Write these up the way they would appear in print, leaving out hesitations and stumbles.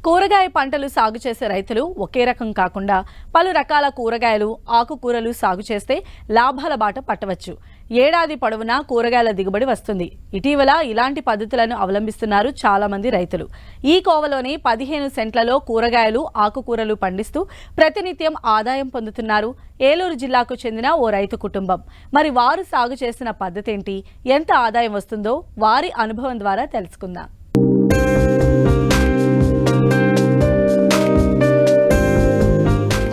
కూరగాయ పంటలు సాగు చేసే రైతులు ఒకే రకం కాకుండా పలు రకాల కూరగాయలు, ఆకుకూరలు సాగు చేస్తే లాభాల బాట పట్టవచ్చు. ఏడాది పొడవునా కూరగాయల దిగుబడి వస్తుంది. ఇటీవల ఇలాంటి పద్ధతులను అవలంబిస్తున్నారు చాలా మంది రైతులు. ఈ కోవలోనే 15 సెంట్లలో కూరగాయలు, ఆకుకూరలు పండిస్తూ ప్రతినిత్యం ఆదాయం పొందుతున్నారు ఏలూరు జిల్లాకు చెందిన ఓ రైతు కుటుంబం. మరి వారు సాగు చేసిన పద్ధతి ఏంటి, ఎంత ఆదాయం వస్తుందో వారి అనుభవం ద్వారా తెలుసుకుందాం.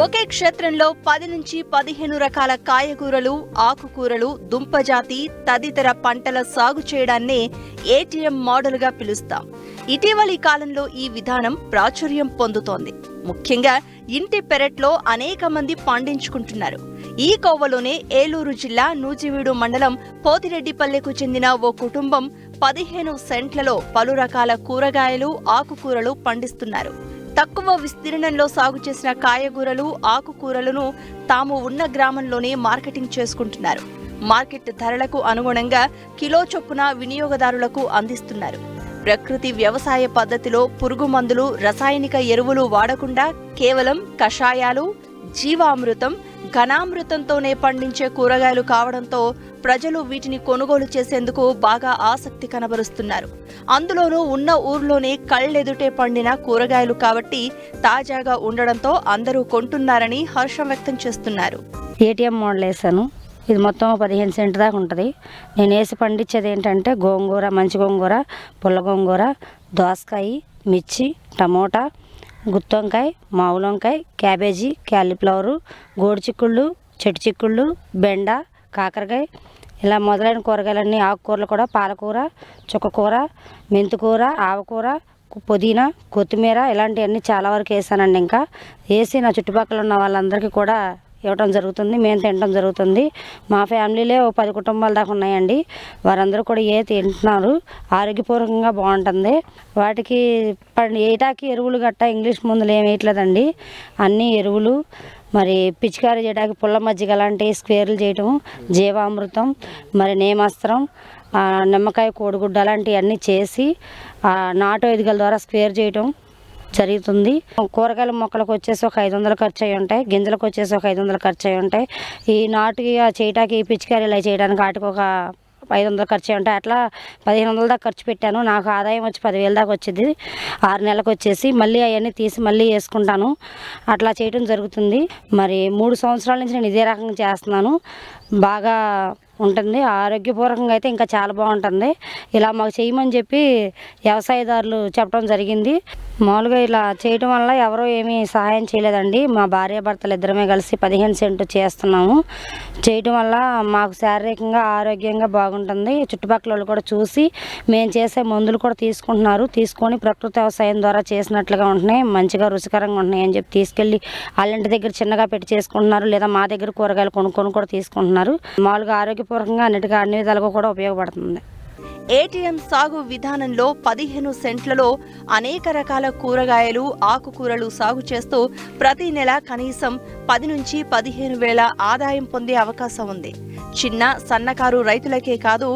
ఒకే క్షేత్రంలో 10 నుంచి 15 రకాల కాయగూరలు, ఆకుకూరలు, దుంపజాతి తదితర పంటల సాగు చేయడాన్నే ఏటీఎం మోడల్గా పిలుస్తాం. ఇటీవలి కాలంలో ఈ విధానం ప్రాచుర్యం పొందుతోంది. ముఖ్యంగా ఇంటి పెరట్లో అనేక మంది పండించుకుంటున్నారు. ఈ కోవలోనే ఏలూరు జిల్లా నూజివీడు మండలం పోతిరెడ్డిపల్లెకు చెందిన ఓ కుటుంబం 15 సెంట్లలో పలు రకాల కూరగాయలు, ఆకుకూరలు పండిస్తున్నారు. తక్కువ విస్తీర్ణంలో సాగు చేసిన కాయగూరలు, ఆకుకూరలను తాము ఉన్న గ్రామంలోనే మార్కెటింగ్ చేసుకుంటున్నారు. మార్కెట్ ధరలకు అనుగుణంగా కిలో చొప్పున వినియోగదారులకు అందిస్తున్నారు. ప్రకృతి వ్యవసాయ పద్ధతిలో పురుగు మందులు, రసాయనిక ఎరువులు వాడకుండా కేవలం కషాయాలు, జీవామృతం, ఘనామృతంతోనే పండించే కూరగాయలు కావడంతో ప్రజలు వీటిని కొనుగోలు చేసేందుకు బాగా ఆసక్తి కనబరుస్తున్నారు. అందులోనూ ఉన్న ఊర్లోనే కళ్ళెదుటే పండిన కూరగాయలు కాబట్టి తాజాగా ఉండడంతో అందరూ కొంటున్నారని హర్షం వ్యక్తం చేస్తున్నారు. ఏటీఎం మోడల్ వేసాను. ఇది మొత్తం 15 సెంట్ దాకా ఉంటుంది. నేను వేసి పండించేది ఏంటంటే గోంగూర, మంచి గోంగూర, పుల్ల గోంగూర, దోసకాయ, మిర్చి, టమోటా, గుత్తొంకాయ, మామూలు వంకాయ, క్యాబేజీ, క్యాలీఫ్లవరు, గోడు చిక్కుళ్ళు, చెట్టు చిక్కుళ్ళు, బెండ, కాకరకాయ, ఇలా మొదలైన కూరగాయలన్నీ, ఆకుకూరలు కూడా పాలకూర, చుక్కకూర, మెంతికూర, ఆవకూర, పుదీనా, కొత్తిమీర ఇలాంటివన్నీ చాలా వరకు వేసానండి. ఇంకా వేసి నా చుట్టుపక్కల ఉన్న వాళ్ళందరికీ కూడా ఇవ్వటం జరుగుతుంది. మేము తినడం జరుగుతుంది. మా ఫ్యామిలీలో 10 కుటుంబాల దాకా ఉన్నాయండి. వారందరూ కూడా తింటున్నారు. ఆరోగ్యపూర్వకంగా బాగుంటుంది. వాటికి ఏటాకి ఎరువులు గట్టా ఇంగ్లీష్ మందులు ఏమి వేయట్లేదండి. అన్ని ఎరువులు, మరి పిచికారీ చేయడానికి పుల్ల మజ్జిగ లాంటి స్క్వేర్లు చేయటం, జీవామృతం, మరి నేమాస్త్రం, నిమ్మకాయ, కోడిగుడ్డ అలాంటివన్నీ చేసి నాటు ఎదుగుల ద్వారా స్క్వేర్ చేయటం జరుగుతుంది. కూరగాయల మొక్కలకు వచ్చేసి ఒక 500 ఖర్చు అయి ఉంటాయి. గింజలకు వచ్చేసి ఒక 500 ఖర్చు అయి ఉంటాయి. ఈ నాటుగా చేయటానికి పిచికారీ ఇలా చేయడానికి వాటికి ఒక 500 ఖర్చు అయి ఉంటాయి. అట్లా 1500 దాకా ఖర్చు పెట్టాను. నాకు ఆదాయం వచ్చి 10,000 దాకా వచ్చింది. 6 నెలలకు వచ్చేసి మళ్ళీ అవన్నీ తీసి మళ్ళీ వేసుకుంటాను. అట్లా చేయడం జరుగుతుంది. మరి 3 సంవత్సరాల నుంచి నేను ఇదే రకంగా చేస్తున్నాను. బాగా ఉంటుంది. ఆరోగ్యపూర్వకంగా అయితే ఇంకా చాలా బాగుంటుంది. ఇలా మాకు చేయమని చెప్పి వ్యవసాయదారులు చెప్పడం జరిగింది. మామూలుగా ఇలా చేయటం వల్ల ఎవరో ఏమీ సహాయం చేయలేదండి. మా భార్యాభర్తలు ఇద్దరమే కలిసి 15 సెంట్ చేస్తున్నాము. చేయటం వల్ల మాకు శారీరకంగా, ఆరోగ్యంగా బాగుంటుంది. చుట్టుపక్కల వాళ్ళు కూడా చూసి మేము చేసే మందులు కూడా తీసుకుంటున్నారు. తీసుకొని ప్రకృతి వ్యవసాయం ద్వారా చేసినట్లుగా ఉంటున్నాయి, మంచిగా రుచికరంగా ఉంటున్నాయి అని చెప్పి తీసుకెళ్ళి వాళ్ళంటి దగ్గర చిన్నగా పెట్టి చేసుకుంటున్నారు. లేదా మా దగ్గర కూరగాయలు కొనుక్కొని కూడా తీసుకుంటున్నారు. మామూలుగా ఆరోగ్యపూర్వకంగా అన్ని విధాలుగా కూడా ఉపయోగపడుతుంది. ఏటీఎం సాగు విధానంలో 15 సెంట్లలో అనేక రకాల కూరగాయలు, ఆకుకూరలు సాగు చేస్తూ ప్రతి నెల కనీసం 10 నుంచి 15 వేల ఆదాయం పొందే అవకాశం ఉంది. చిన్న, సన్నకారు రైతులకే కాదు,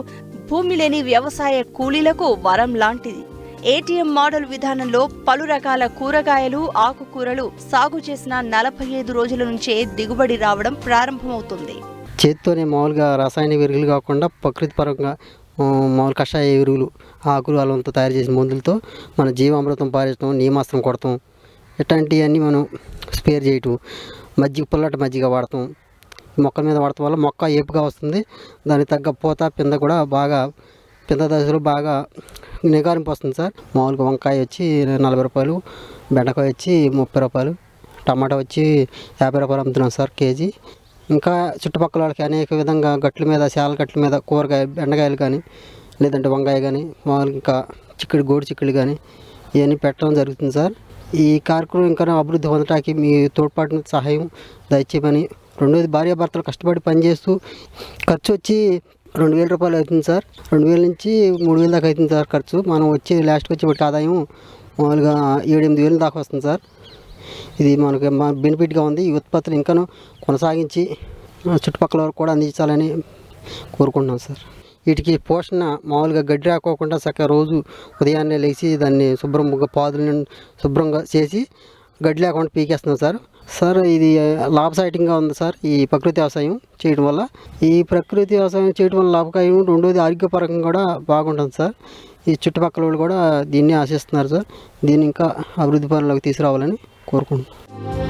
భూమి లేని వ్యవసాయ కూలీలకు వరం లాంటిది. ఏటీఎం మోడల్ విధానంలో పలు రకాల కూరగాయలు, ఆకుకూరలు సాగు చేసిన 45 రోజుల నుంచే దిగుబడి రావడం ప్రారంభమవుతుంది. చేతితోనే మామూలుగా రసాయనిక ఎరువులు కాకుండా ప్రకృతి పరంగా మామూలు కషాయ ఎరువులు, ఆకులు అలంతో తయారు చేసిన మందులతో మన జీవామృతం పారేయటం, నీమాస్త్రం కొడతాం, ఇట్లాంటివన్నీ మనం స్పేర్ చేయటం, మజ్జిగ, పుల్లటి మజ్జిగ వాడతాం. మొక్కల మీద వాడటం వల్ల మొక్క ఏపుగా వస్తుంది. దానికి తగ్గ పూత, పింద కూడా బాగా పింద దశలో బాగా నిగారింపు వస్తుంది సార్. మామూలుగా వంకాయ వచ్చి 40 రూపాయలు, బెండకాయ వచ్చి 30 రూపాయలు, టమాటా వచ్చి 50 రూపాయలు అమ్ముతున్నాం సార్ కేజీ. ఇంకా చుట్టుపక్కల వాళ్ళకి అనేక విధంగా గట్ల మీద, శాల గట్ల మీద కూరగాయ, బెండకాయలు కానీ, లేదంటే వంకాయ కానీ, మామూలుగా ఇంకా గోడు చిక్కుళ్ళు కానీ ఇవన్నీ పెట్టడం జరుగుతుంది సార్. ఈ కార్యక్రమం ఇంకా అభివృద్ధి పొందడానికి మీ తోడ్పాటు, సహాయం దయచేయమని. రెండోది, భార్యాభర్తలు కష్టపడి పనిచేస్తూ ఖర్చు వచ్చి 2,000 రూపాయలు అవుతుంది సార్. 2,000 నుంచి 3,000 దాకా అవుతుంది సార్ ఖర్చు. మనం లాస్ట్కి వచ్చి ఆదాయం మామూలుగా 7-8 దాకా వస్తుంది సార్. ఇది మనకి బెనిఫిట్గా ఉంది. ఈ ఉత్పత్తులు ఇంకనూ కొనసాగించి చుట్టుపక్కల వరకు కూడా అందించాలని కోరుకుంటున్నాం సార్. వీటికి పోషణ మామూలుగా గడ్డి రాకోకుండా చక్కగా రోజు ఉదయాన్నే లేచి దాన్ని పాదులను శుభ్రంగా చేసి గడ్డి లేకుండా పీకేస్తున్నాం సార్. సార్ ఇది లాభసాటింగా ఉంది సార్ ఈ ప్రకృతి వ్యవసాయం చేయడం వల్ల. ఈ ప్రకృతి వ్యవసాయం చేయడం వల్ల లాభకాయం, రెండోది ఆరోగ్యపరంగా కూడా బాగుంటుంది సార్. ఈ చుట్టుపక్కల వాళ్ళు కూడా దీన్ని ఆశిస్తున్నారు సార్. దీన్ని ఇంకా అభివృద్ధి పనులకు తీసుకురావాలని కోరుకుంటున్నాం.